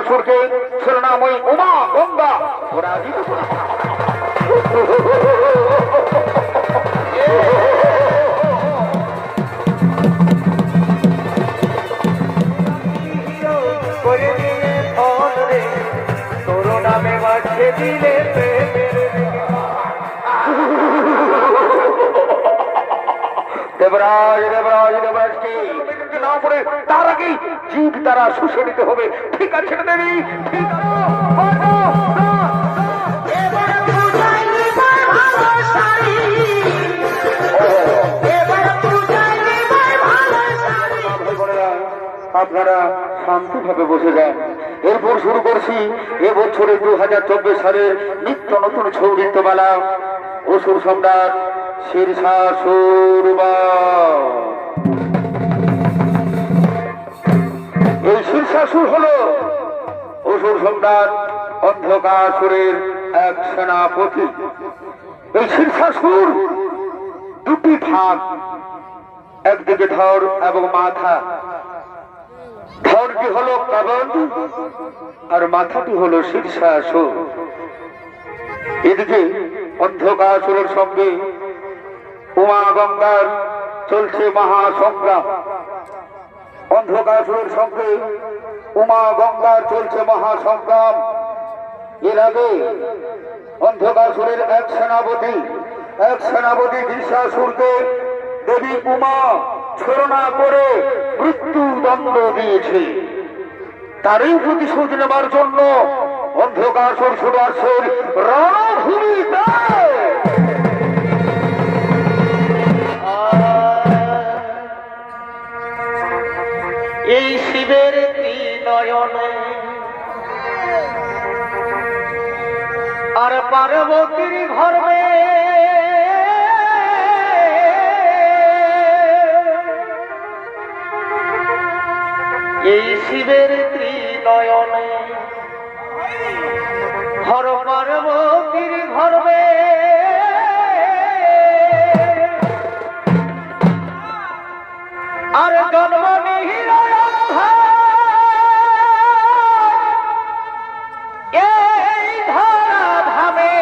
অন্ধকাসুরকে শিরোনাময়ী উমা গঙ্গা পরাজিত করে। দেবরাজ দেবরাজ দেবরাজকে না পড়ে তার আগেই জীব দ্বারা শুষে নিতে হবে। ঠিক আছে দেবী, ঠিক আপনারা শান্তিভাবে বসে যান। এরপর শুরু করছি এবছরে 2024 সালের নিত্য নতুন ছৌ নৃত্যমালা অসুর সম্রাট শীর্ষাসুর। এই শীর্ষাসুর হলো অসুর সম্রাট অন্ধকাসুরের এক সেনাপতি। এই শীর্ষাসুর দুটি ভাগ, একদিকে ধর এবং মাথা। ধরটি হলো কাবন আর মাথাটি হলো শীর্ষাসুর। এদিকে অন্ধকাসুরের সঙ্গে উমা গঙ্গার চলছে মহাসংগ্রাম। অন্ধকাসুরের সঙ্গে উমা গঙ্গার চলছে মহাসংগ্রাম। এর আগে অন্ধকাসুরের এক সেনাপতি শীর্ষাসুরকে দেবী উমা ছলনা করে মৃত্যুদণ্ড দিয়েছে। তারই প্রতিশোধ নেবার জন্য অন্ধকাসুর ছুটে আসছে রণভূমিতে। এই শিবের ত্রিনয়নে আর পার্বতীর গর্ভে এই শিবের ত্রিনয়নে হর পার্বতীর গর্ভে আর জন্ম নিহির এই ধরা ধামে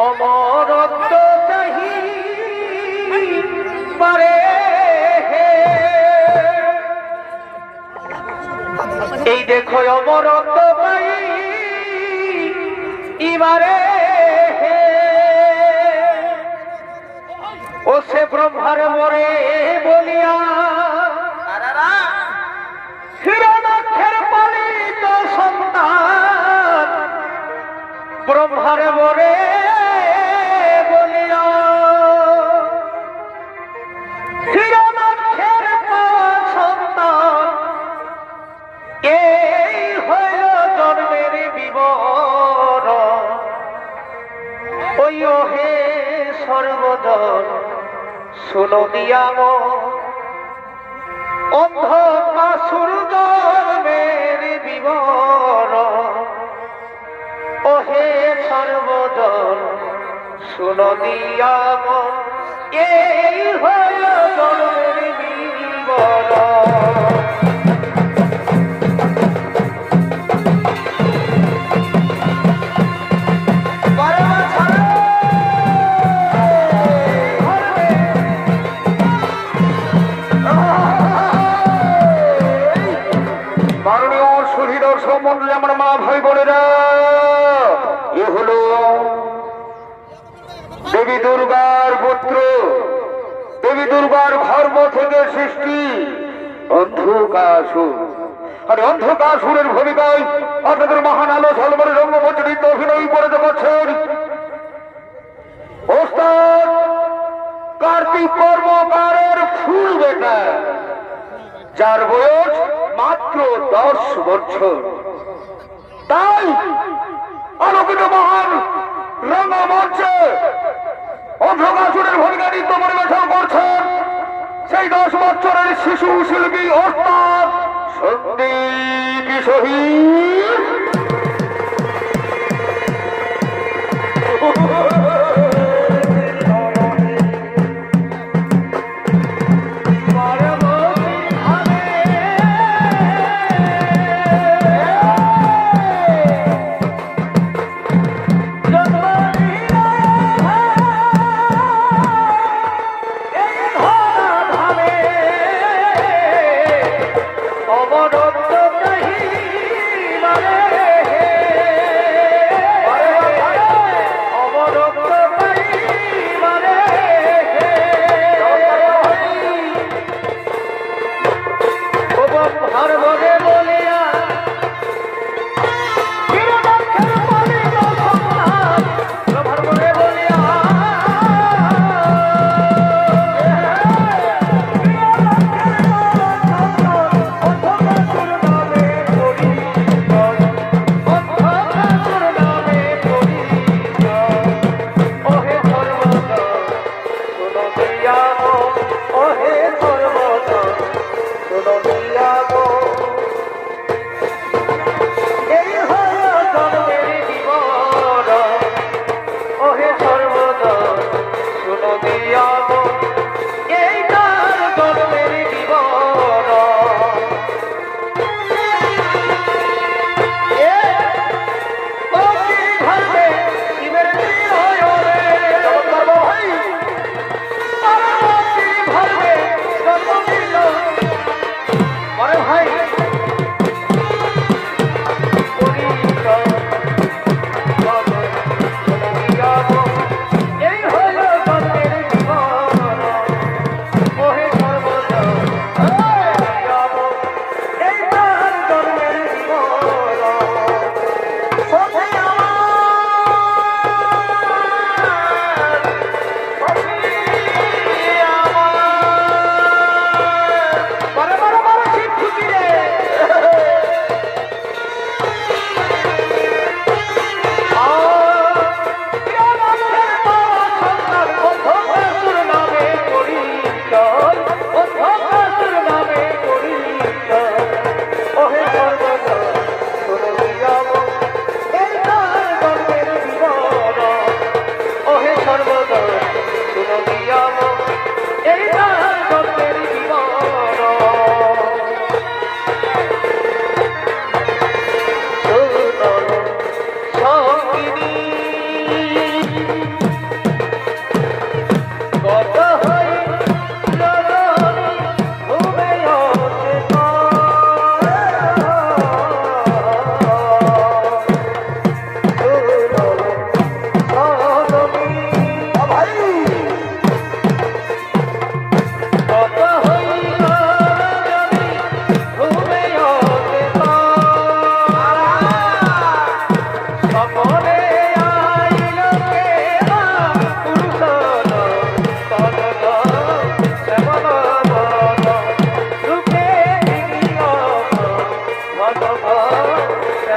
অমরত্ব চাহি পারে। এই দেখো অমরত্ব পাই এবারে ও সে ব্রহ্মার মরে বলিয়া হিরণাক্ষের পালিত সন্তান ব্রহ্মার মরে বলিয়া হিরণাক্ষের সন্তান এই হইল জন্মের বিবরণ। ওই হে সর্বজন শুনো দিয়াম অন্ধকাসুর জন্মের বিবরণ। ও হে সর্বজন শুনো দিয়াম এই হইল জন্মের বিবরণ। মন্ডলী আমার মা ভাই বোনেরা, এ হলো দেবী দুর্গার পুত্র, দেবী দুর্গার ধর্ম থেকে সৃষ্টি অন্ধকাসুর। আর অন্ধকাসুরের ভূমিকায় আপনাদের মহান আলো ঝলমলে রঙ্গমঞ্চে নৃত্য অভিনয় করে দেখাচ্ছেন ওস্তাদ কার্তিক কর্মকারের ফুল বেটা, যার বয়স মাত্র 10 বছর। তাই আলোকিত মহান রঙ্গমঞ্চে অন্ধকাসুরের ভূমিকা নৃত্য পরিবেশন করছেন সেই 10 বছরের শিশু শিল্পী ওস্তাদ সন্দীপ শহীদ।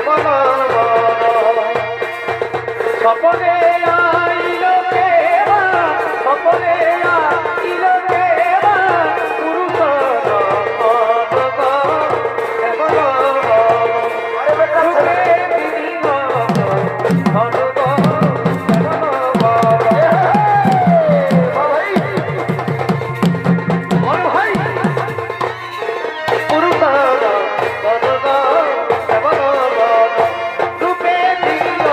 কেমন সপনে আইল কেবা সপনে আইল কেবা পুরুষ রূপে দিল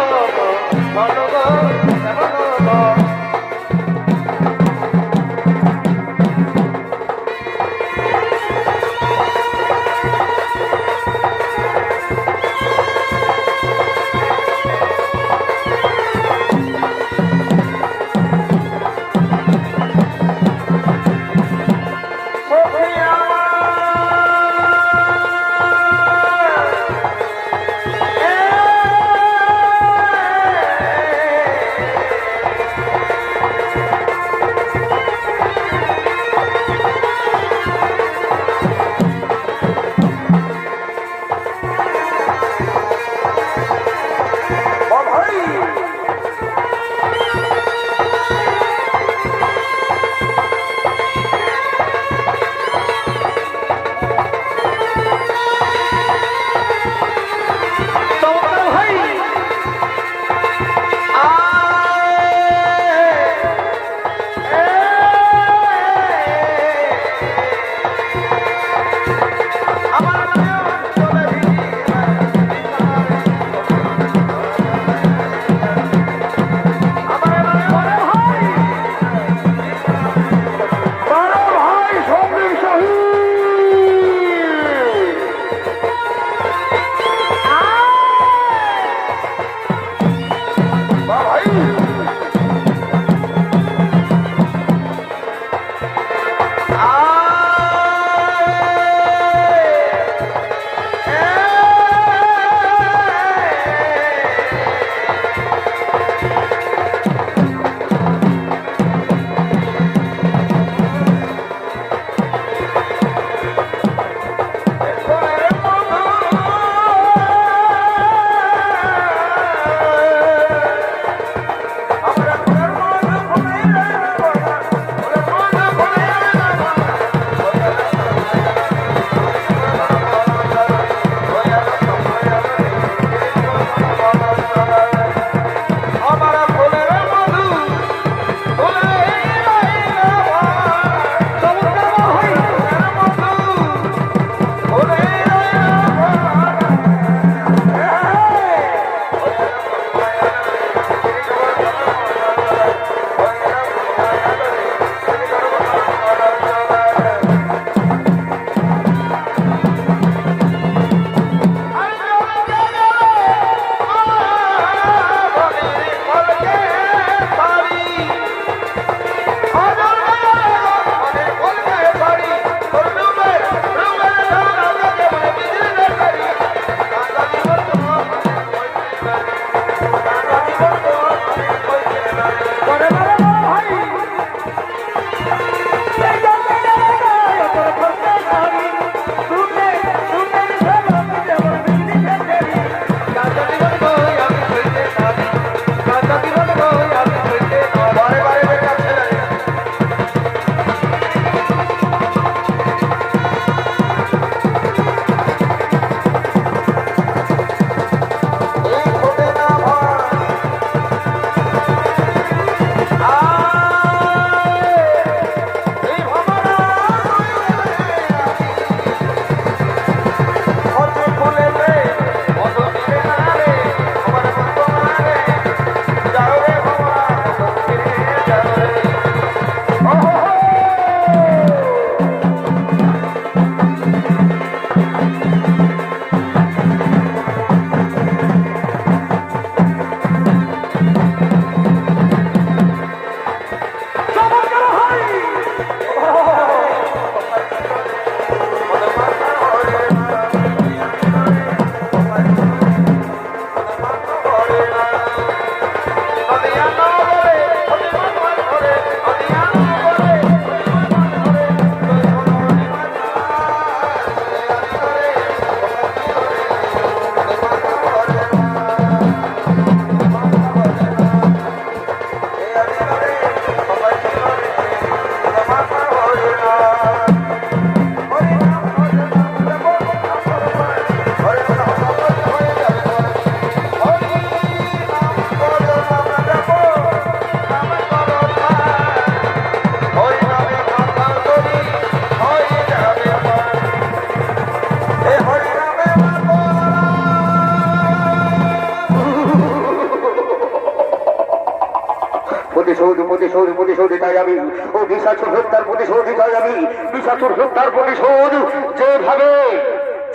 প্রতিশোধ চাই আমি। ও বিশাসুর হত্যার প্রতিশোধ চাই আমি। বিশাসুর হত্যার প্রতিশোধ যেভাবে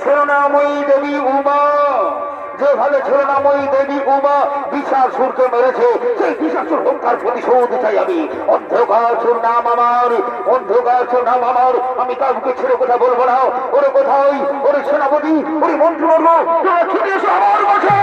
ছলনাময়ী দেবী উমা, যেভাবে ছলনাময়ী দেবী উমা বিশাসুরকে মেরেছে, সেই বিশাসুর হত্যার প্রতিশোধ চাই আমি। অন্ধকাসুর নাম আমার, অন্ধকাসুর নাম আমার। আমি কাউকে ছেড়ে কথা বলবো না। ওরে কোথায়, ওরে সেনাপতি, ওরে মন্ত্রীবর্গ, তোমরা ছুটে এসো আমার কাছে।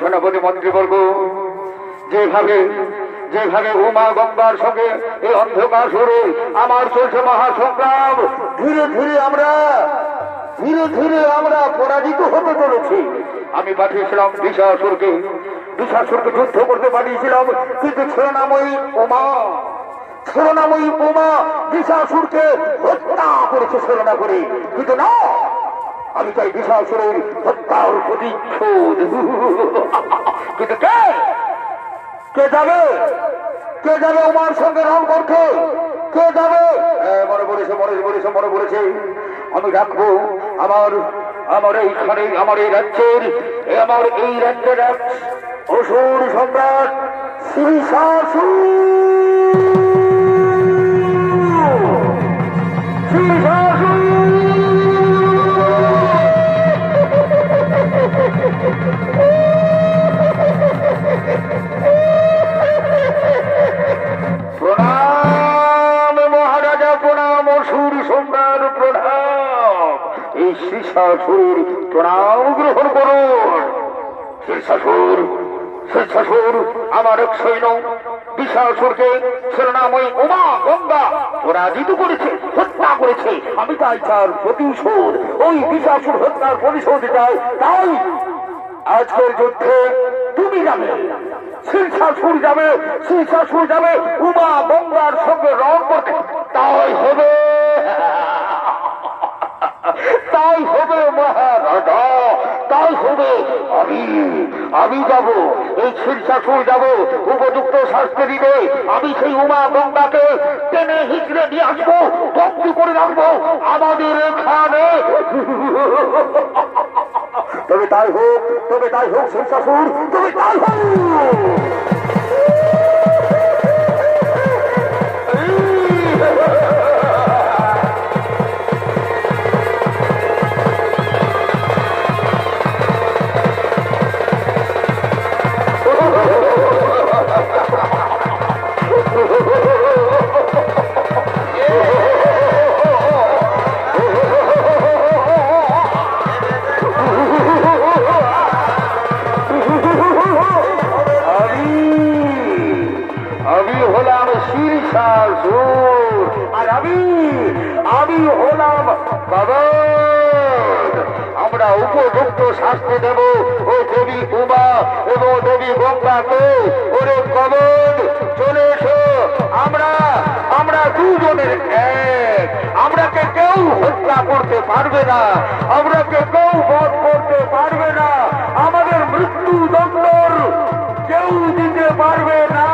সেনাপতি মন্ত্রীবর্গ, যেভাবে যেভাবে উমা গঙ্গার সঙ্গে এই অন্ধকার সুরে আমার চলছে মহাসংগ্রাম, ধীরে ধীরে আমরা পরাজিত হতে চলেছি। আমি পাঠিয়েছিলাম বিশাসুরকে যুদ্ধ করতে পাঠিয়েছিলাম, কিন্তু ছলনাময়ী উমা বিশাসুরকে হত্যা করেছে ছলনা করে। কিন্তু না, আমি চাই বিশাসুরের হত্যার প্রতিশোধ। কিন্তু কে যাবে উমার সঙ্গে রং করতে? কে যাবে? মনে পড়েছে। আমি রাখবো আমার এই রাজ্যের এক অসুর সম্রাট শ্রীশাসুর। প্রণাম মহারাজা, প্রণাম অসুর সম্রাট, প্রণাম। এই শ্রীশাসুর প্রণাম গ্রহণ করুন। শ্রীশাসুর আমার এক সৈন্য বিশাসুরকে ছলনাময়ী উমা গঙ্গা পরাজিত করেছে, হত্যা করেছে। আমি তাই তার প্রতিশোধ, ওই বিশাসুর হত্যার প্রতিশোধ চাই। তাই আজকের যুদ্ধে তুমি যাবে, শ্রীশাসুর যাবে উমা গঙ্গার সঙ্গে রং করতে। তাই হবে মহারাজা, তাই হবে। আমি যাব, এই শ্রীশাসুর যাব, উপযুক্ত শাস্তি দিবে। আমি সেই উমা গঙ্গাকে টেনে হিচড়ে নিয়ে আসবো, বন্দি করে রাখবো আমাদের এখানে। তবে তাই হোক শ্রীশাসুর, তবে তাই হোক। আমি হলাম কবর। আমরা উপযুক্ত শাস্তি দেব ও দেবী উমা এবং দেবী গঙ্গাকে। ওরে কবর চলে এসো, আমরা দুজনের এক। আমরাকে কেউ হত্যা করতে পারবে না, আমরাকে কেউ বধ করতে পারবে না, আমাদের মৃত্যু দণ্ডর কেউ দিতে পারবে না।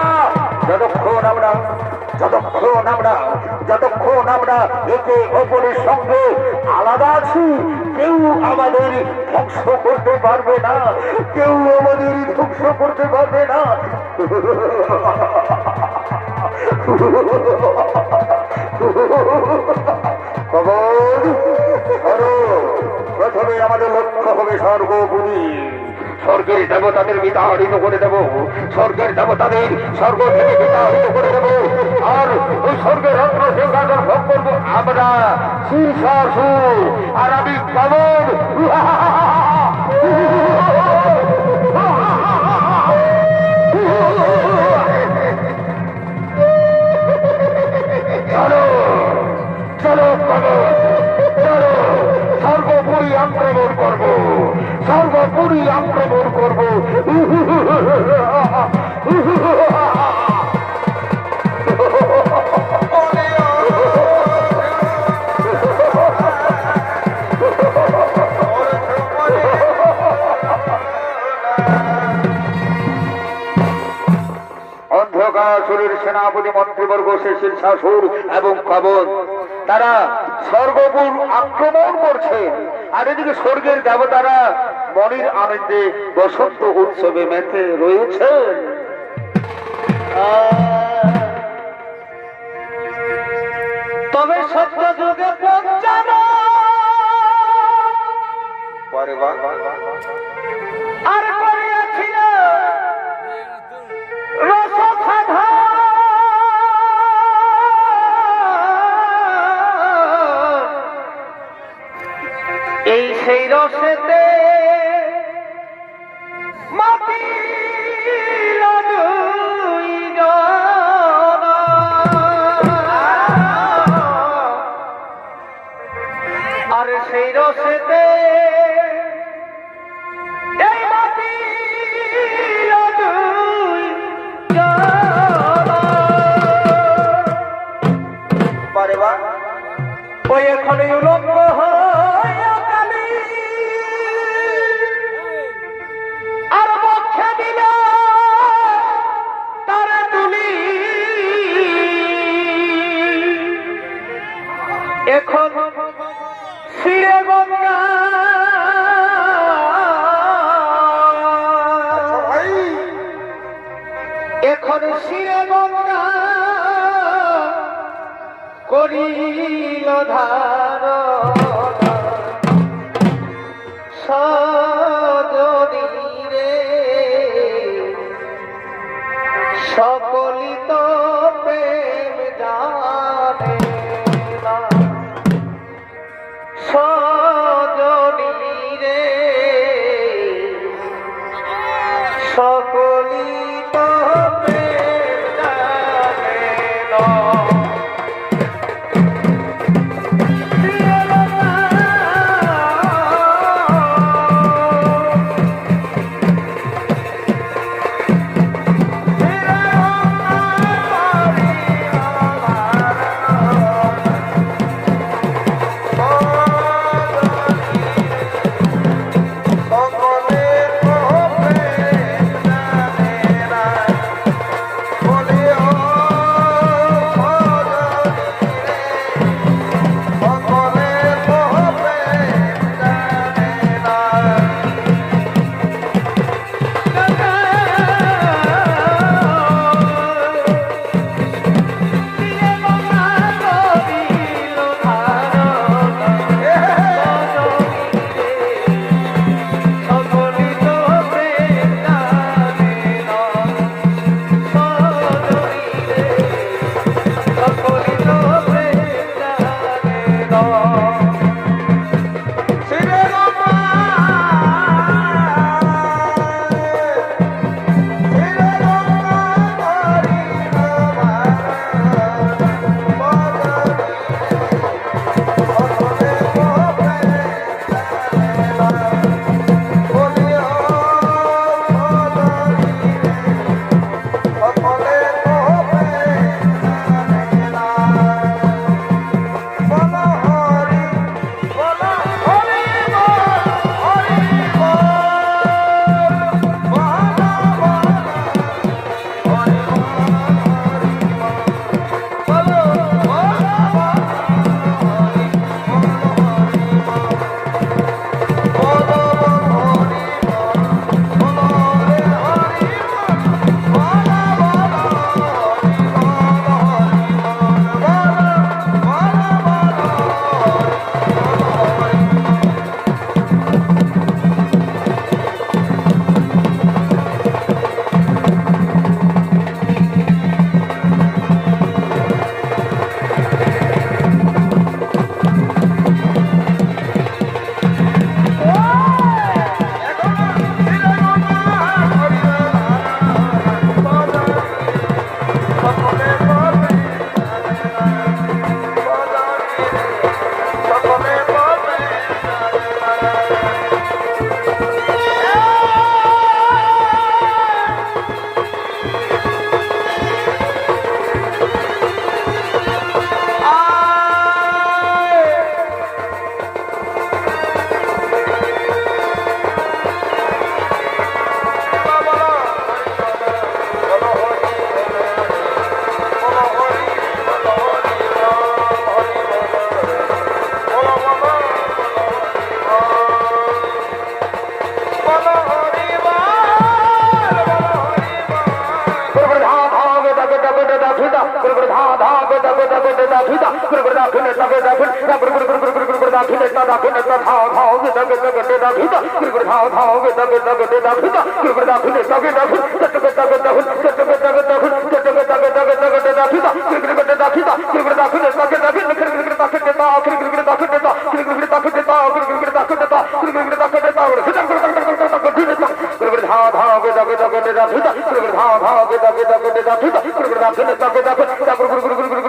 যতক্ষণ আমরা একে অপরের সঙ্গে আলাদা আছি, কেউ আমাদের ধ্বংস করতে পারবে না, কেউ আমাদের ধ্বংস করতে পারবে না। প্রথমে আমাদের লক্ষ্য হবে স্বর্গপুরী। স্বর্গের দেবতাদের বিতাড়িত করে দেব, স্বর্গের দেবতাদের স্বর্গ থেকে বিতাড়িত করে দেব। আর ওই স্বর্গের রত্ন সিংহাসন ভোগ করবো আমরা শীর্ষাসুর, আর আমি কবর। চলো চলো কবর, চলো স্বর্গপুরী আক্রমণ করবো, স্বর্গপুরী আক্রমণ করবো। অন্ধকাসুরের সেনাপতি মন্ত্রীবর্গ শেষের শাসুর এবং কবর তারা স্বর্গপুর আক্রমণ করছে। আর এদিকে স্বর্গের দেবতারা মনির আনন্দে বসন্ত উৎসবে মেতে রয়েছে। তবে সত্য যুগে পঞ্চাব আর করিয়াছিল রসখাধা। এই সেই রসেতে মাটি আর সেই রসেতে এই মাটি ওই এখানে উলঙ্গ হইয়া কালী আর বক্ষে দিল তার তুলি। এখন শিরে গঙ্গা এখন শিরে গঙ্গা করিল ধার সজনী রে সকলিত প্রেম জানে না। সজনী রে সকলিত প্রেম জানে না। দাখিতা করে দাখিনে তাকে দাখিন করে দাখিনে তা দাখিনে তা ধাও ধাও গে তাকে দাখিতা করে ধাও ধাও গে তাকে দাখিতা করে দাখিনে তাকে দাখিন তাকে দাখিন দাখিতা করে দাখিতা করে দাখিনে তাকে দাখিন করে দাখিনে তা করে দাখিনে তা করে দাখিনে তা করে দাখিনে তা করে দাখিনে তা করে ধাও ধাও গে তাকে দাখিতা করে ধাও ধাও গে তাকে দাখিতা করে দাখিনে তাকে দাখিন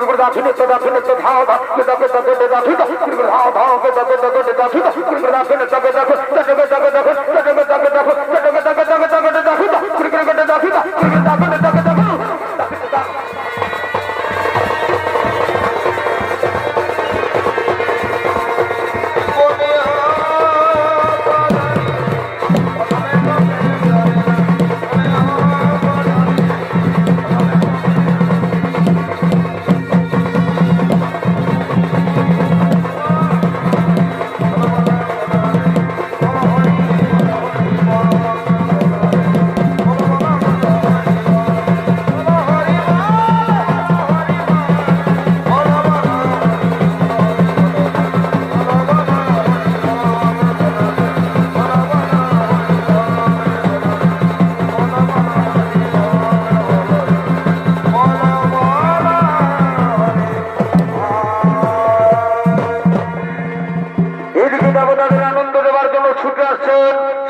করে দাখিনে তো ধাও ধাও গে তাকে দাখিতা করে ধাও ধাও গে তাকে দাখিতা করে দাখিনে তাকে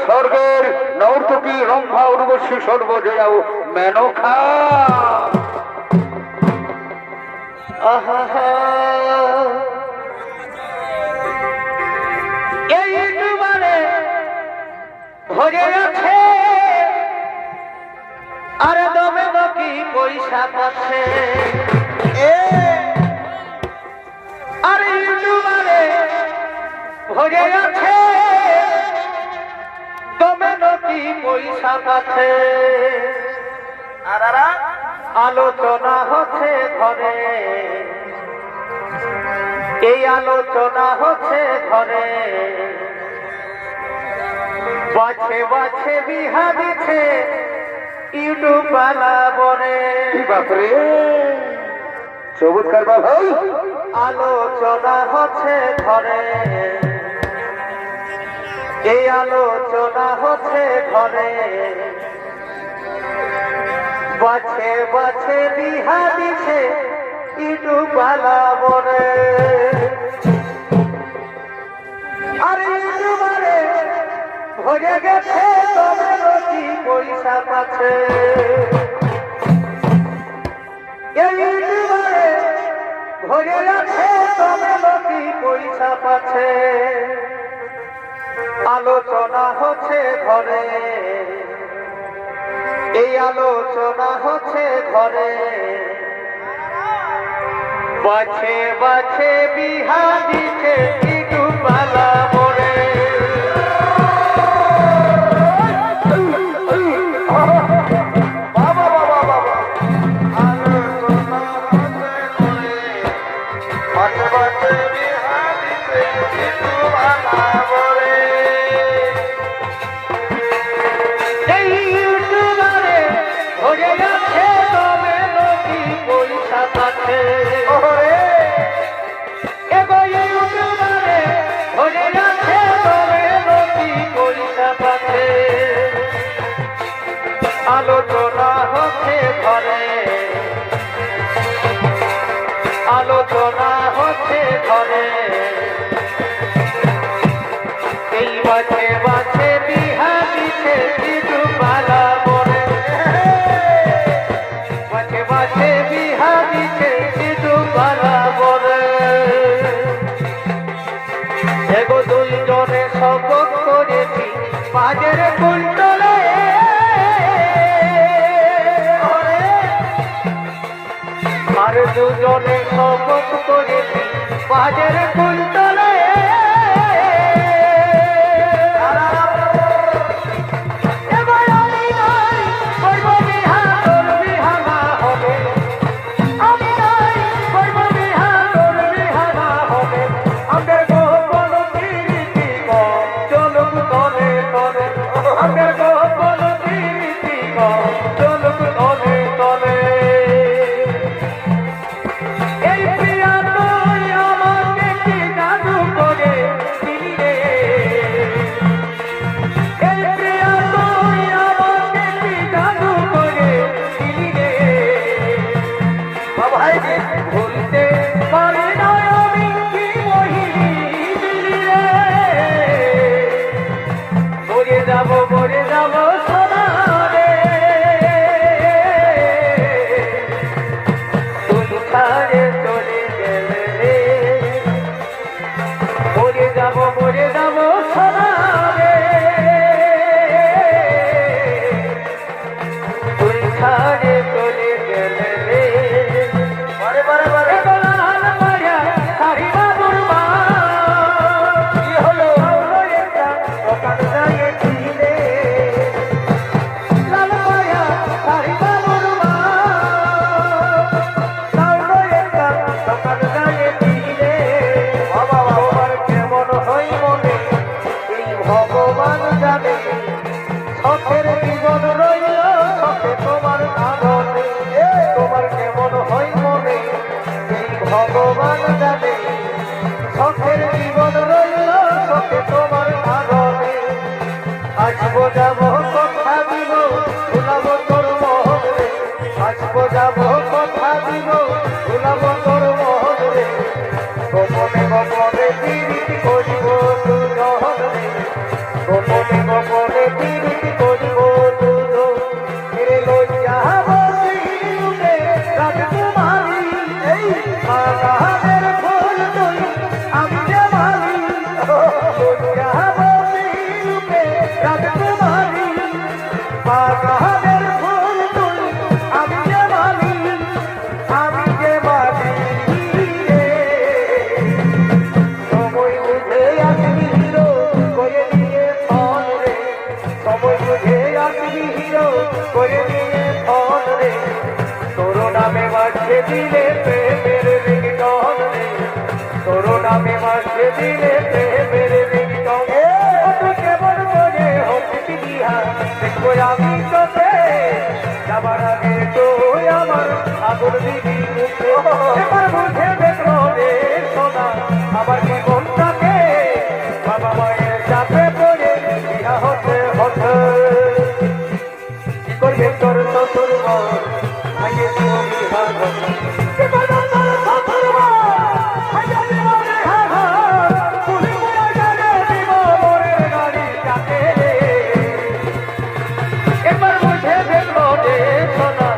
স্বর্গের নর্তকী রম্ভা উর্বশী সর্বজয়াও মেনকা এই দুবারে ভরে আছে আর দমে কি পয়সা পাচ্ছে আর এই দুবারে ভরে আছে কি পয়সা পাচ্ছে আর আলোচনা হচ্ছে ঘরে এই আলোচনা হচ্ছে ঘরে বাছে বাছে বিহা দিচ্ছে ইউটিউব বালা বরে বাপরে চমৎকার ভাই আলোচনা হচ্ছে ঘরে এই আলোচনা হচ্ছে ঘরে বাছে বাছে বিহা দিছে ইটু পালা বরে আর ইটুবারে ভরে গেছে তোমার কি পয়সা পাচ্ছে এই ইটুবারে ভরে গেছে তোমার কি পয়সা পাচ্ছে আলোচনা হচ্ছে ঘরে এই আলোচনা হচ্ছে ঘরে বাছে বাছে বিহা দিছে ইটু পালা বরে বাবা বাবা বাবা আলোচনা হচ্ছে ঘরে বাছে বাছে বিহা দিছে ইটু পালা বরে এই ইউটিউবারে ভরে গেছে তবে লোকি পয়সা পাচ্ছে এগো ইউটিউবারে ভরে গেছে তবে লোকি পয়সা পাচ্ছে আলোচনা হচ্ছে ঘরে আলোচনা হচ্ছে ঘরে এই বাছে বাছে বিহা দিছে ইটু পালা বরে বাছে বাছে বিহা দিছে ইটু পালা বরে এগো দুইজনে শপথ করেছি বাজের কুন্তলে আর দুজনে শপথ করেছি বাজের কুন্তলে এই প্রিয়া ভগবান জানে শখের জীবন রইল শখে তোমার কারণে আসবো যাবো কথা দিব ভুলাবো তোর মোহন রে আসবো যাবো কথা দিব ভুলাবো তোর মোহন রে গোপনে গোপনে পিরিতি করিব দুজন রে গোপনে গোপনে পিরিতি করিব দুজন রে লইয়া বসি রূপে রাজকুমারী এই বাগানের ফুল তুই আমি যে মালি লইয়া বসি রূপে রাজকুমারী বাগানের ফুল তুই আমি যে মালি আমি যে মালি রে সময় বুঝে আসবি হিরো করে নিয়ে ফোন রে সময় বুঝে আসবি হিরো করে নিয়ে ফোন রে তোর নামে মাঝে দিলে প্রেমের রিংটন রে তোর নামে মাঝে দিলে প্রেমের রিংটন তুই কেমন করে হচ্ছি বিহা দেখবো আমি তোকে যাবার আগে তুই আমার আগুন দিবি মুখে এবার বুঝে দেখলো রে সোনা আমার জীবনটাকে বাবা মায়ের চাপে পড়ে বিয়া হতে হতে কি করবে তোর শ্বশুর মাইয়ে দিব বিহা হতে কি করবে তোর শ্বশুর মাইয়ে দিব বিহা হতে পুলিশ গাড়ি দিব মোরের গাড়ি চাপে এবার বুঝে দেখলো রে সোনা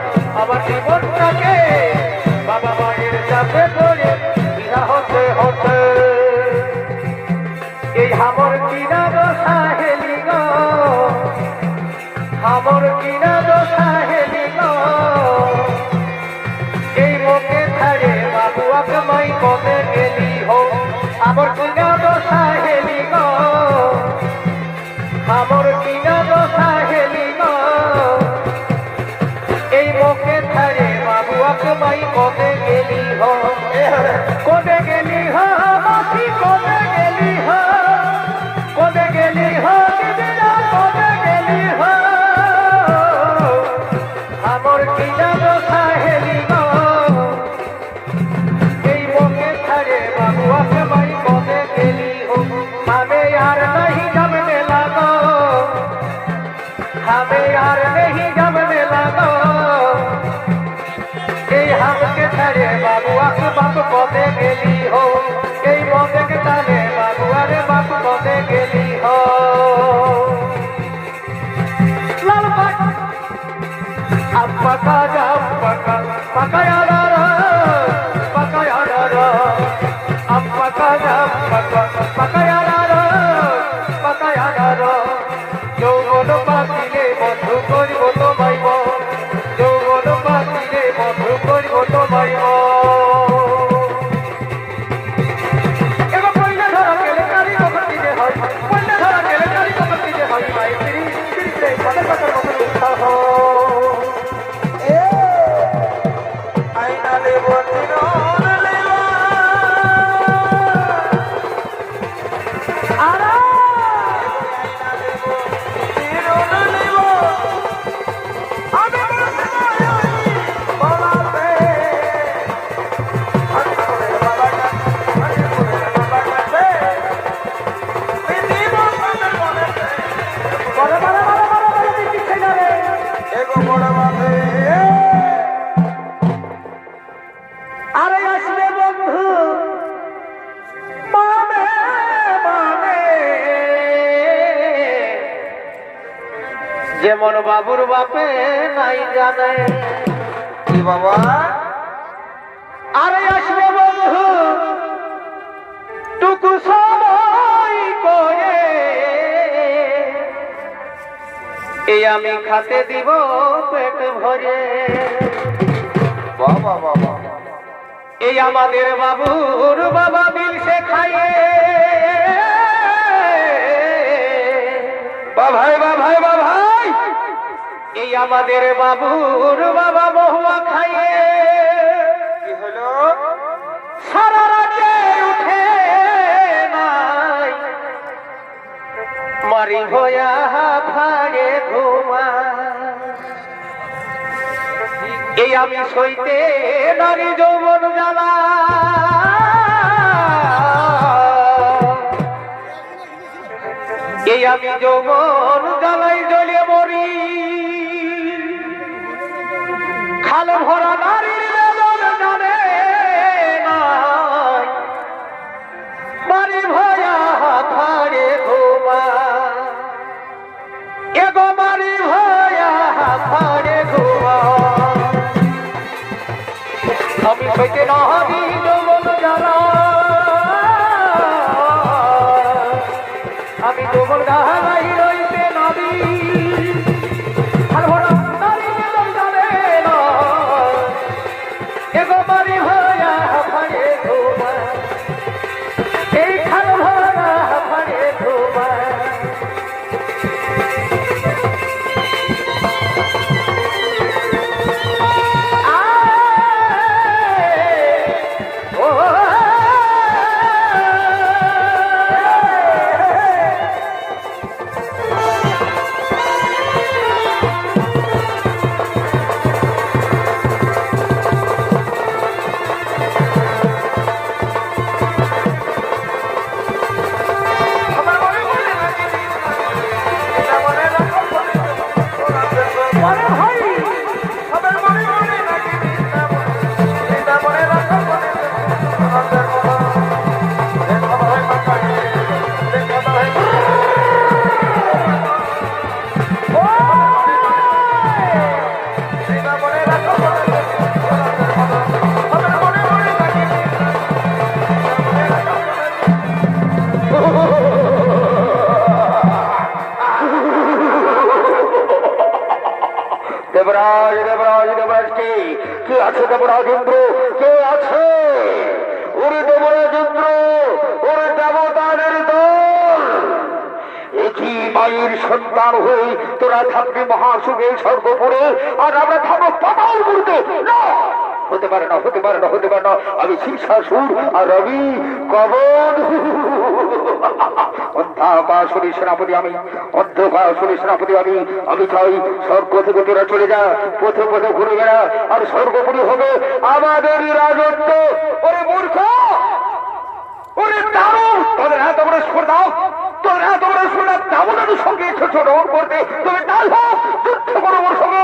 আমার জীবনটাকে বাবা মায়ের চাপে পড়ে বিয়া হতে হতে এই হামর কিনা দশা হেলি গো হামর কিনা দশা হেলি গো এই মুখে ছাড়ে বাবু মাই কমে গেলি হো হামর কিনা দশা হেলি গো হামর কিনা দশা হেলি গো এই মুখে ছাড়ে বাবু মাই কমে গেলি হো কমে গেলি হো বাকি কমে গেলি হো কমে গেলি হো দিদিরা কমে গেলি হো আমার কিনা দশা হেলি গো এই মুখে ছাড়ে বাবু মাই কমে গেলি হো আমি আর नहीं जमने लगो हमें यार नहीं जमने लगो এই হামকে ছাড়ে বাবু বাপ কমে গেলি হো এই মগে তালে বাবু আরে বাপ কমে গেলি হো লাল পাট আপকা যা আপকা পাকায়ারা পাকায়ারা আপকা যা আপকা পাকায়ারা পাকায়ারা যৌবন পাতিলে বন্ধু করিব তোমায় যৌবন পাতিলে বন্ধু করিব তোমায় এবার পয়লা ধরা গেলে কারি কবতি যে হয় পয়লা ধরা গেলে কারি কবতি যে হয় মাই ফিরি ফিরিতে পাতার পাতার মতো উৎসাহ আইনা দেব তিরন লেলা আরা আইনা দেব তিরন লেলা আমি বাবাতে আমি করে বাবাটা আমি করে বাবাটাতে বিদিব মনে মনে বড় বড় বড় বড় বড় দিচ্ছে না রে এগো বড় বাবা আরে আসবে বন্ধু মানে মানে যেমন বাবুর বাপে নাই জানে কি বাবা আরে আসবে বন্ধু টুকু সময় করে এই আমি খাতে দিব পেট ভরে বাবা বাবা এই আমাদের বাবুর বাবা মিল সে খাইয়ে বা ভাই বা ভাই বা ভাই এই আমাদের বাবুর বাবা মহুয়া খাইয়ে কি হলো সারা রাতে উঠে নাই মারি হইয়া ফাড়ে ঘুমা এই আমি সইতে নারী যৌবন জ্বালা আমি যৌবন জ্বালাই জ্বলে মরি খাল ভরা নারীর বেদন জানে না বাড়ি ভয়া ফাড়ে ঘুমা এগো বাড়ি ভয়া ফাড়ে ঘুমা আমি পেতে নাহি যৌবন জ্বালা আমি যৌবন জ্বালাই রইতে নাবি খাল ভরা নারীর বেদন জানে না এগো বাড়ি ভয়া ফাড়ে ঘুমা এই খাল ভরা ফাড়ে ঘুমা দেবরাজ দেবরাজ দেবরাজ কে আছে দেবরাজ ইন্দ্র কে আছে ওরে দেবরাজ ইন্দ্র ওরে দেবতাদের দল একই মায়ের সন্তান হয়ে তোরা থাকবি মহাসুখে স্বর্গপুরে আর আমরা থাকবো পাতাল করতে না হতে পারে না হতে পারে না হতে পারে না আমি শিক্ষাসুর আর রবি কবন অধ্যাকাশনী সেনাপতি আমি অধ্যকাশনী সেনাপতি আমি চাই স্বর্গ থেকে তোরা চলে যা পথে পথে ঘুরে বেড়া আর স্বর্গপুরী হবে আমাদেরই রাজত্ব ওরে মূর্খ ওরে দারুণ তোদের এত বড় স্পর্ধা তোদের এত বড় স্পর্ধা দামোদরের সঙ্গে ছোট করতে তবে ডাল হোক যুদ্ধ করো ওর সঙ্গে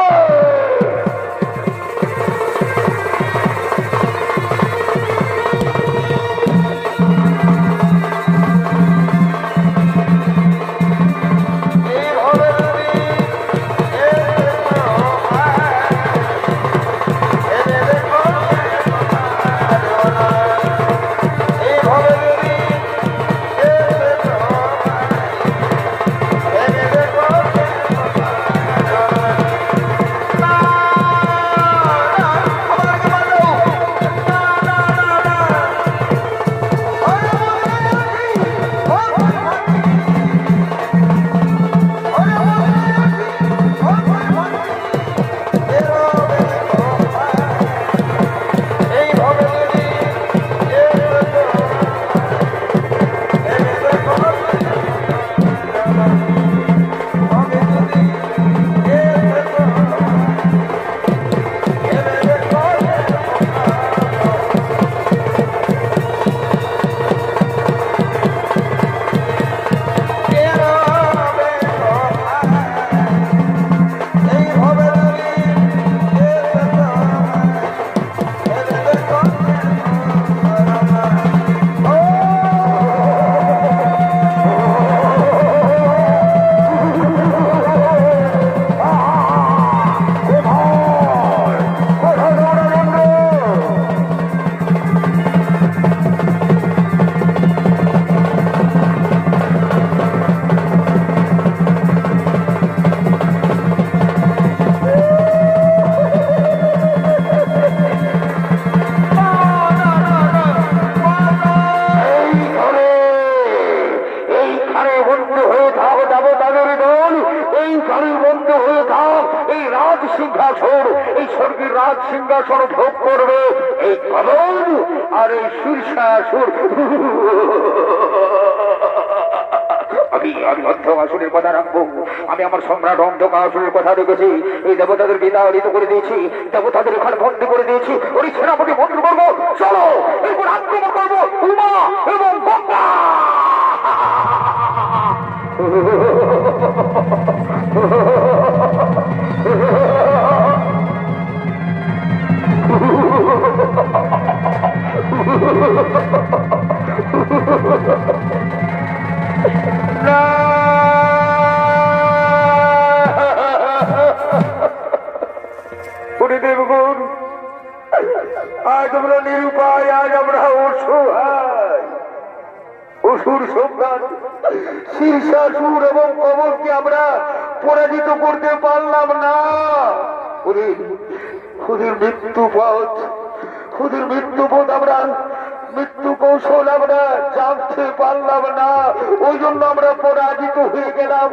সিংহাসন এই স্বর্গের রাজ সিংহাসন ভোগ করবে এই কমল আর এই শীর্ষাসুর। আমি অন্ধকাসুরের কথা রাখবো। আমি আমার সম্রাট অন্ধকাসুরের কথা রেখেছি। এই দেবতাদের বিতাড়িত করে দিয়েছি, দেবতাদের এখানে বন্দী করে দিয়েছি। ওই সেনাপতি বন্ধু করবো, চলো এরপর আক্রমণ করবো উমা এবং গঙ্গা। অসুর সম্রাট শীর্ষাসুর এবং কমলকে আমরা পরাজিত করতে পারলাম না। ওদের মৃত্যুপথ আমরা মৃত্যু কৌশল আমরা জানতে পারলাম না, ওই জন্য আমরা পরাজিত হয়ে গেলাম।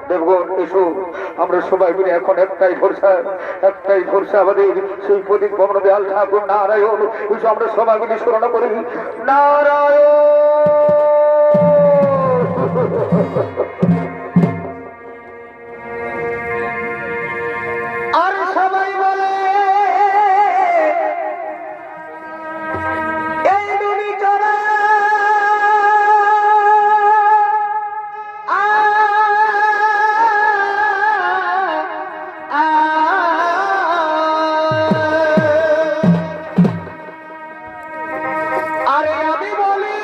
দেবগণ এসো, আমরা সবাই মিলে এখন একটাই ভরসা আমাদের সেই প্রদীপ ভবন দয়াল ঠাকুর নারায়ণ। এসো আমরা সবাই মিলে স্মরণ করি নারায়ণ। আর সবাই বলে এই দুনি চড়া আরে আমি বলি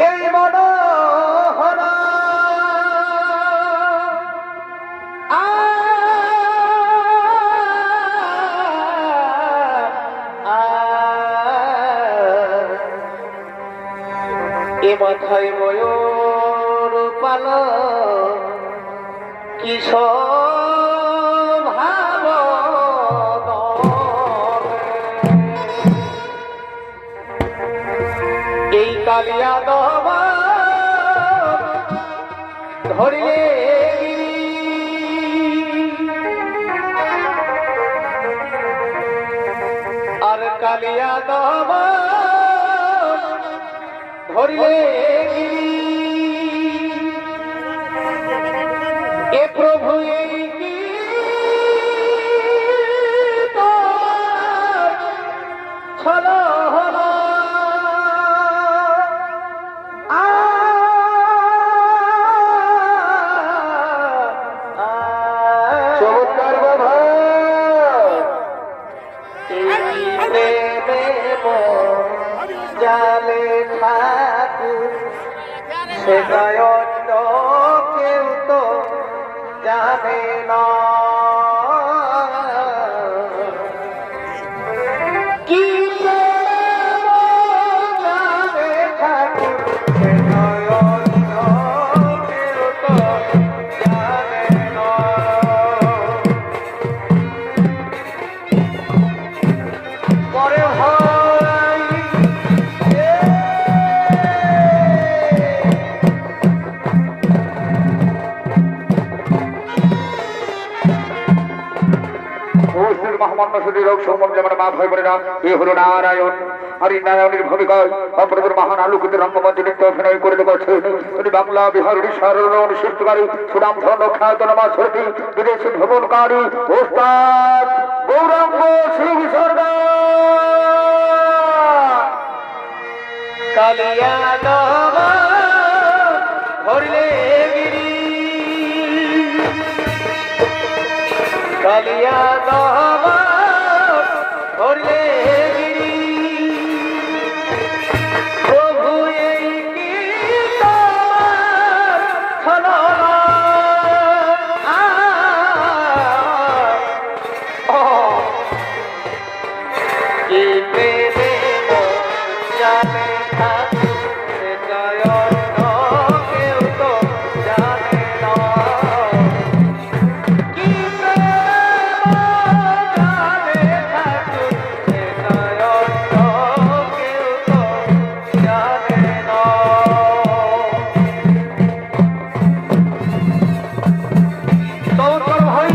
এই মনোহরা এ মাথায় ময়ূর পাল কি ভাব এই কালিয়া দবা ধরিলে আর কালিয়া দবা ধরিলে এ প্রভু এই কি ছলো হলো চমৎকার বাবা, জালে ঠাকুর সেটাই অন্য কেউ তো জানে না। কি প্রেম জালে ঠাকুর সেটাই অন্য কেউ তো জানে না। পরে হয় মহামান্য সুদী রোগ সম্বন্ধে আমরা মাফ হয়ে পড়ে না। এ হলো নারায়ণ, আর এই নারায়ণের ভূমিকায় অপরাধের মহান আলোকিত রঙ্গমঞ্চে নৃত্য অভিনয় করে করছেন। তিনি বাংলা, বিহার, উড়িষ্যার সৃষ্টিকারী সুনাম ধন্য খ্যাত নামাসরী বিদেশি ভ্রমণকারী ওস্তাদ গৌরাঙ্গ সিং সরকার। কালিয়া দবা ধরিলে গিরি কালিয়া দবা ধরিলে গিরি প্রভু এই কি তোমার ছলনা কি প্রেমে জানে ঠাকুর সেটাই অন্য কেউ তো জানে না। কি প্রেম জানে ঠাকুর সেটাই অন্য কেউ তো জানে না। চমৎকার ভাই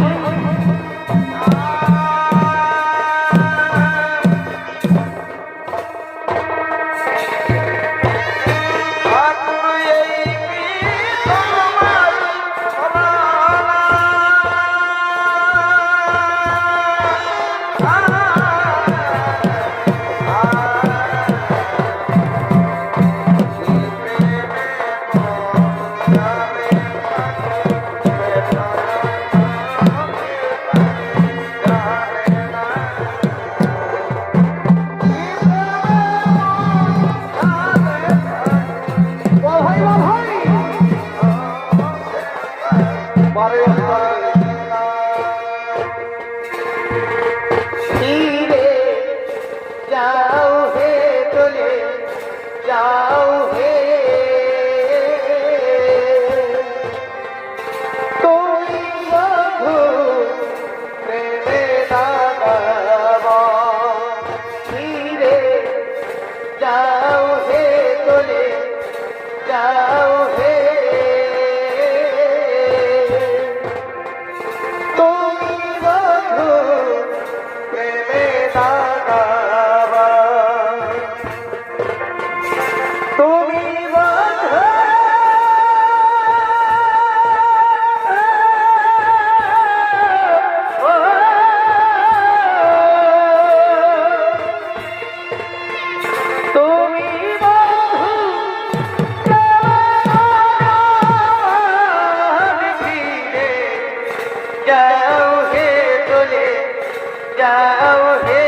যাও হে চলে যাও হে তুমি বন্ধু প্রেমে দাগাবা তুমি বন্ধু তুমি বন্ধু ফিরে যাও হে চলে যাও হে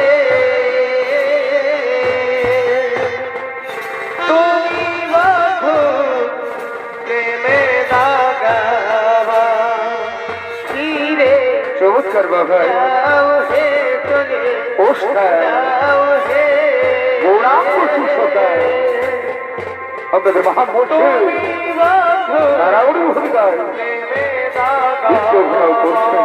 তুমি বন্ধু প্রেমে দাগাবা ফিরে চমৎকার বাবা যাও হে চলে ওষ্ঠায় যাও হে গৌরাঙ্গ সুসকায় আপনাদের মহান বসে তুমি বন্ধু নারায়ণ ভূমিকায় প্রেমে বিশ্ব অভিনয় করছেন।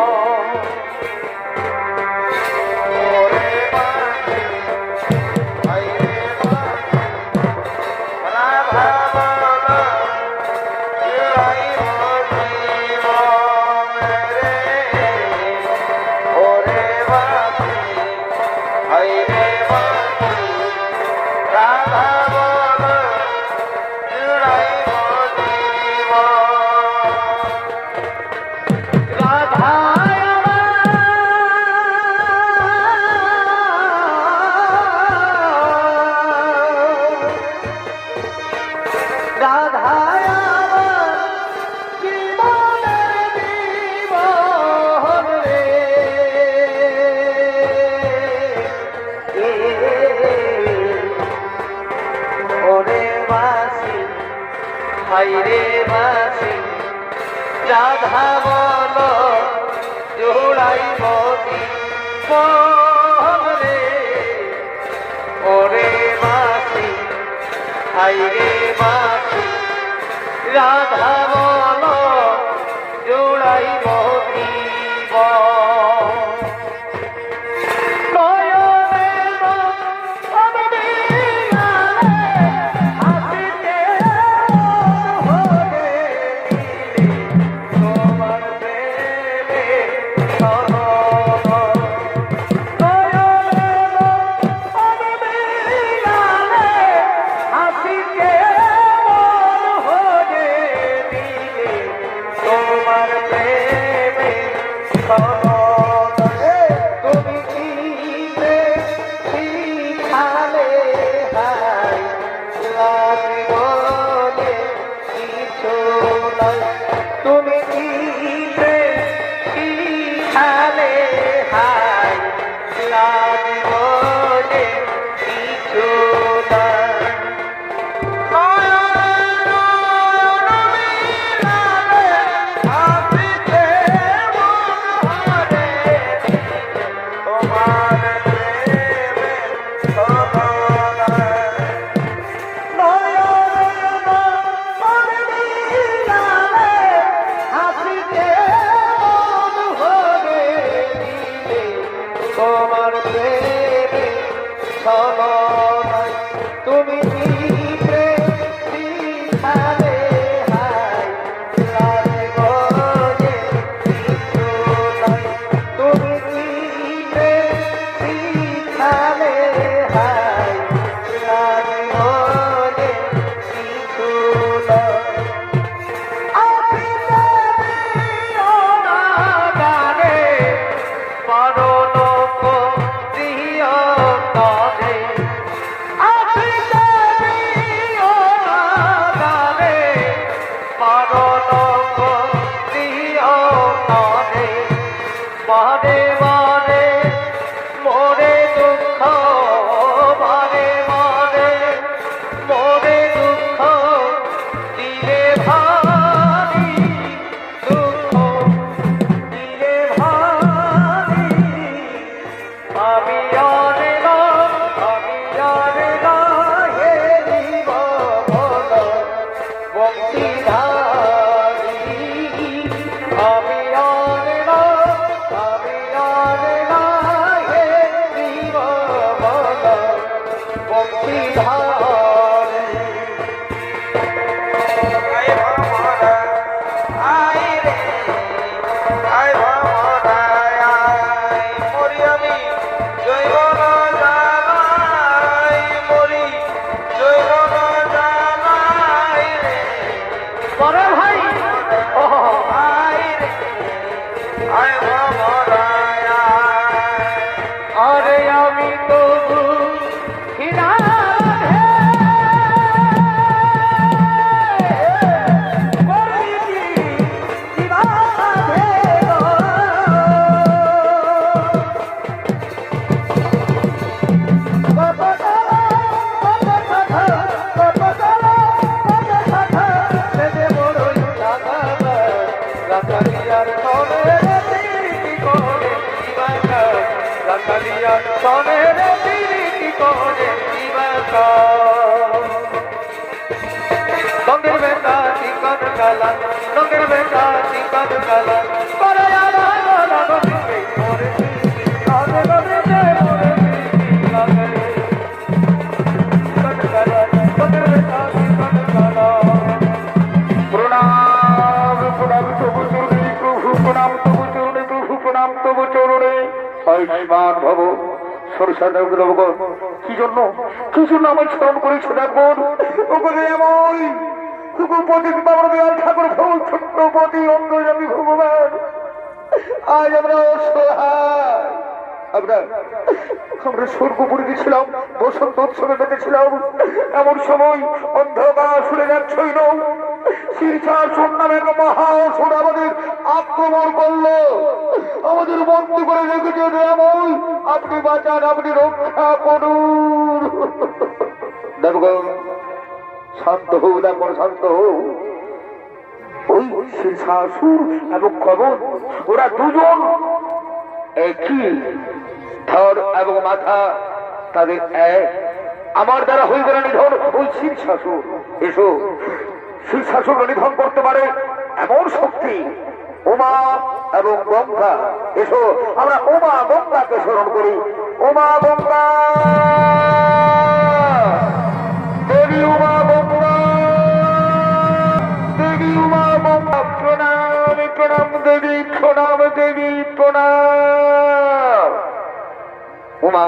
হাইরে বাসি রাধা বল জোড়াই মতি রে ওরে বাসি হাইরে বাসি রাধা বল জোড়াই মতি কালা লোকের বেটা চিকন কালা করে আমার লাগো দিতে মোরে লাগে লাগে মোরে লাগে চিকন কালা লোকের বেটা চিকন কালা প্রণাম প্রণাম তবু চরণে প্রভু প্রণাম তবু চরণে প্রভু প্রণাম তবু চরণে আয়ুষ্মান ভব সরসা দেবগণ কি জন্য আমায় স্মরণ করেছো দেবগণ ওখানে এমন পতি বাবার দয়াল ঠাকুর ভব ছোট্টপতি অন্তর্যামী ভগবান আজ আমরা অসহায় আমরা স্বর্গপুরে গেছিলাম বসন্ত উৎসবে বেঁধেছিলাম এমন সময় অন্ধকার শুনে যাচ্ছই নৌ শীর্ষাসন নামে এক মহাসুর আমাদের আক্রমণ করলো আমাদের বন্দি করে রেখেছে এমন আপনি বাঁচান আপনি রক্ষা করুন দেবগণ শান্ত হও দেবগণ শান্ত হও ওই শীর্ষাসুর এবং কবর ওরা দুজন একই ধর এবং মাথা তাদের এক আমার দ্বারা হইবে না নিধন ওই শীর্ষাসুর এসো শীর্ষাসুর নিধন করতে পারে এমন শক্তি উমা এবং গঙ্গা এসো আমরা উমা গঙ্গাকে স্মরণ করি উমা গঙ্গা দেবী উমা গঙ্গা দেবী উমা গঙ্গা প্রণাম প্রণাম দেবী প্রণাম দেবী প্রণাম উমা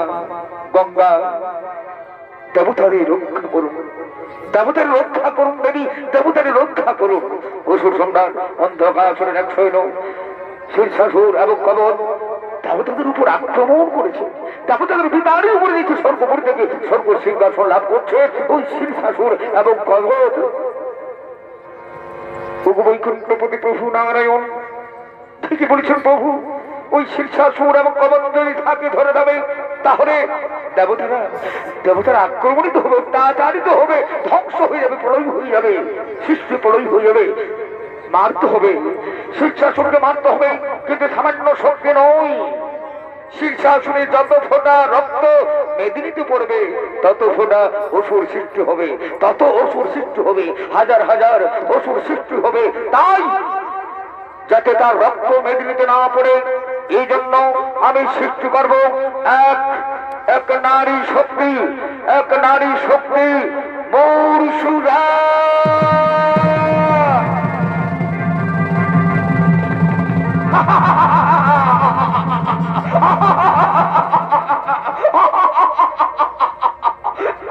গঙ্গা দেবতারে রক্ষা করুন দেবতারে রক্ষা করুন দেবী দেবতারে রক্ষা করুন অসুর সম্রাট অন্ধকার এক সৈন্য শীর্ষাসুর এবং কবর দেবতাদের উপর আক্রমণ করেছে দেবতাদের বিদারী উপরে দেখছে স্বর্গপুর থেকে স্বর্গ সিংহাসন লাভ করছে ওই শীর্ষাসুর এবং কবর বৈকুণ্ঠপতি প্রভু নারায়ণ ঠিকই বলেছেন প্রভু ওই শীর্ষাসুর এবং কবর যদি থাকে ধরে যাবে তাহলে দেবতারা আক্রমণিত হবে তাড়াতাড়িত হবে ধ্বংস হয়ে যাবে প্রলয় হয়ে যাবে সৃষ্টি প্রলয় হয়ে যাবে মারতে হবে শীর্ষাসুরকে মারতে হবে কিন্তু সামান্য শক্তি নয় শীর্ষাসুরের যত ফোঁটা রক্ত মেদিনীতে পড়বে তত ফোঁটা অসুর সৃষ্টি হবে তত অসুর সৃষ্টি হবে হাজার হাজার অসুর সৃষ্টি হবে তাই যাতে তার রক্ত মেদিনীতে না পড়ে এই জন্য আমি সৃষ্টি করব এক নারী শক্তি মূর্ষুরা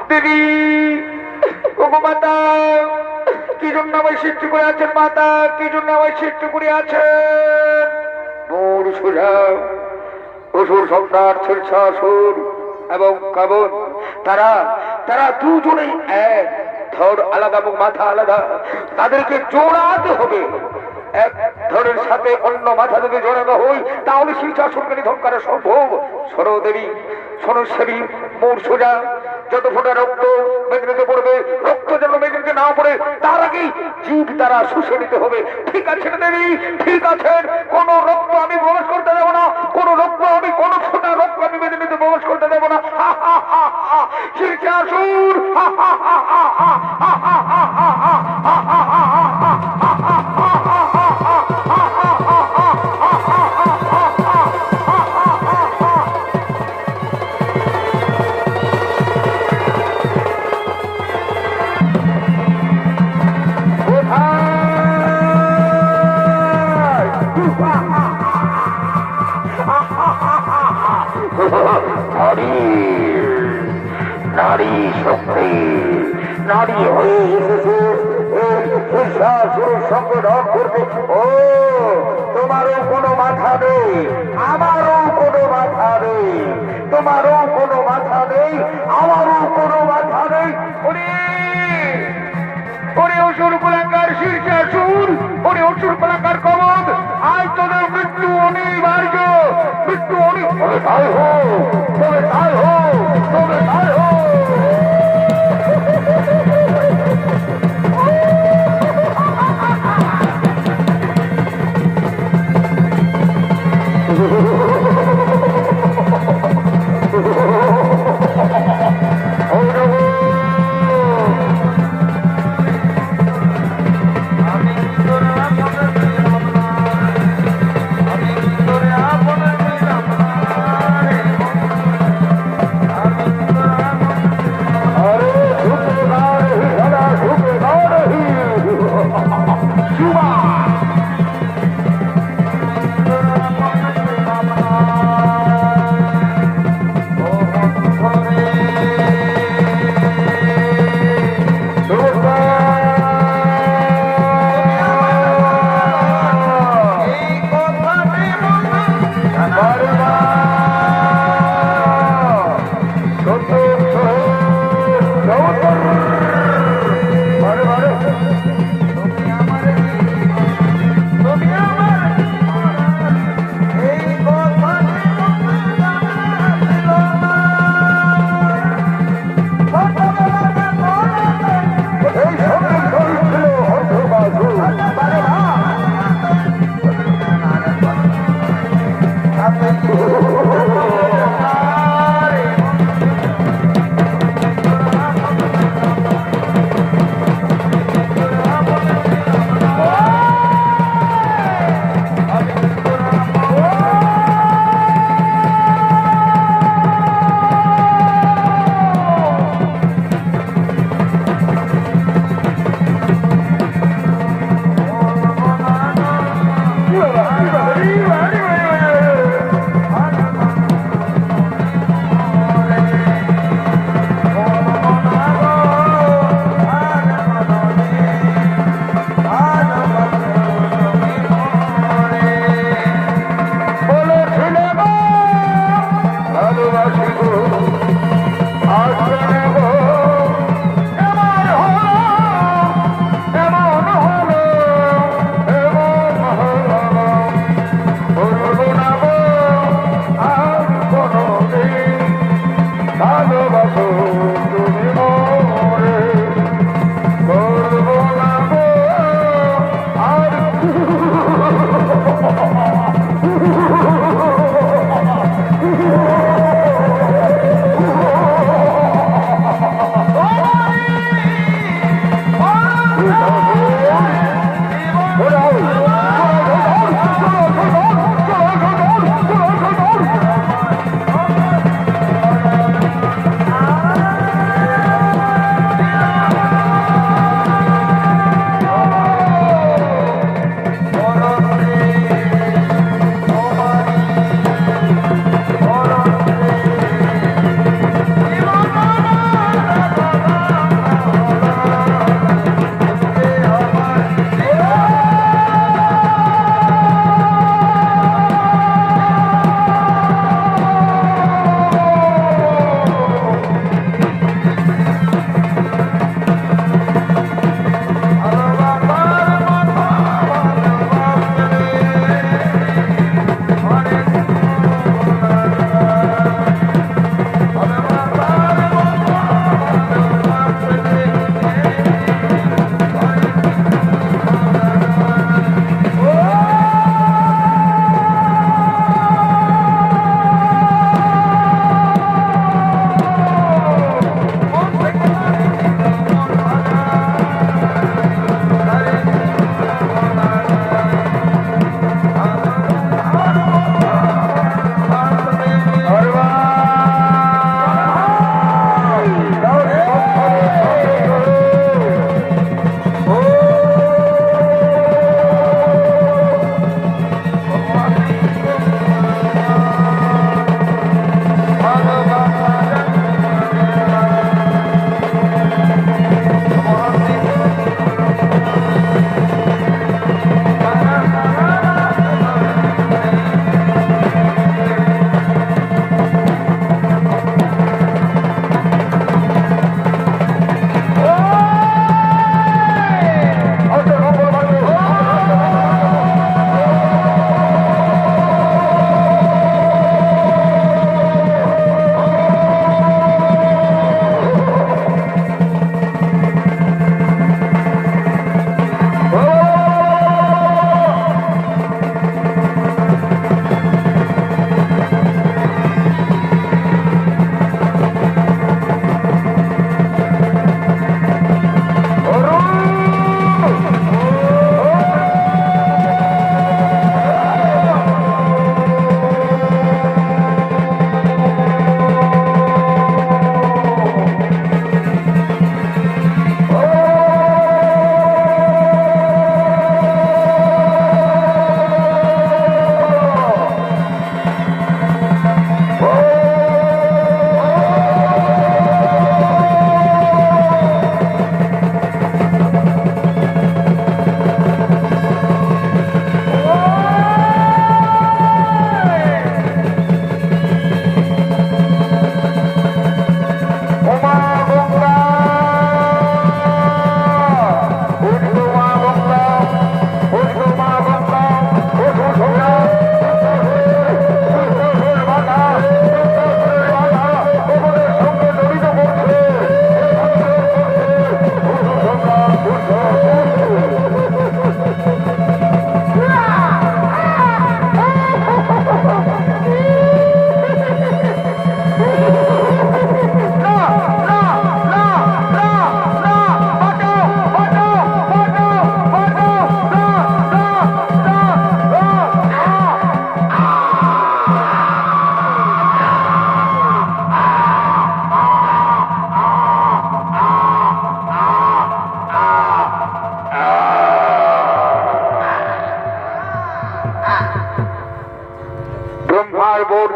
দেবী ওগো মাতা কি জন্য আমায় সৃষ্টি করে আছেন মাতা কি জন্য আমায় সৃষ্টি করে আছেন মূর্ষুরা অসুর সম্রাট শীর্ষাসুর এবং কবর তারা দুজনেই এক ধর আলাদা এবং মাথা আলাদা তাদেরকে জোড়াতে হবে এক ধরের সাথে অন্য মাথা যদি জড়ানো হই তাহলে শীর্ষাসুরকে নিধন করা সম্ভব শোনো দেবী শোনো সেবী মূর্ষুরা যত ফোঁটা রক্ত মেদিনীতে পড়বে রক্ত যেন মেদিনীতে না পড়ে তার আগেই জীব তারা শুষে নিতে হবে ঠিক আছে দেবী ঠিক আছেন কোন রক্ত আমি প্রবেশ করতে দেবো না কোন রক্ত আমি কোন ফোঁটা রক্ত আমি মেদিনীতে প্রবেশ করতে দেবো না শীর্ষাসুর নারী শক্তি নারী হয়ে এসেছে সঙ্গে রং করবে ও তোমারও কোনো মাথা নেই আমারও কোনো মাথা নেই তোমারও কোনো মাথা নেই আমারও কোনো মাথা নেই ওরে অসুর কুলাঙ্গার শীর্ষাসুর ওরে অসুর কুলাঙ্গার কবর আজ তোদের মৃত্যু অনিবার্য মৃত্যু তবে তাই হোক তবে তাই হোক তবে তাই হোক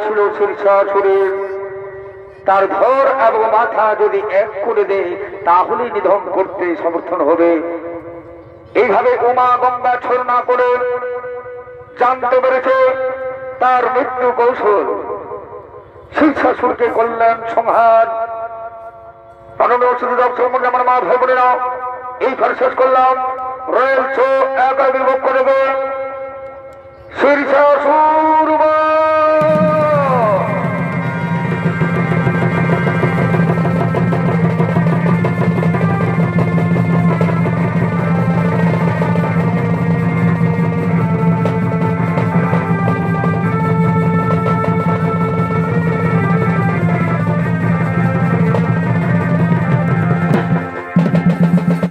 ছিল শীর্ষাসুরের, তার ধর এবং মাথা যদি এক করে দেয় তাহলে নিধন করতে সমর্থন হবে। এইভাবে উমা গঙ্গা ছলনা করে জানতে পেরেছে তার মৃত্যু কৌশল। শীর্ষাসুরকে কল্যাণ সংহার। আমার মা ভাই বোনেরা, এই ঘর শেষ করলাম। রয়েল শো একা বিভক্ত দেবে শীর্ষাসুর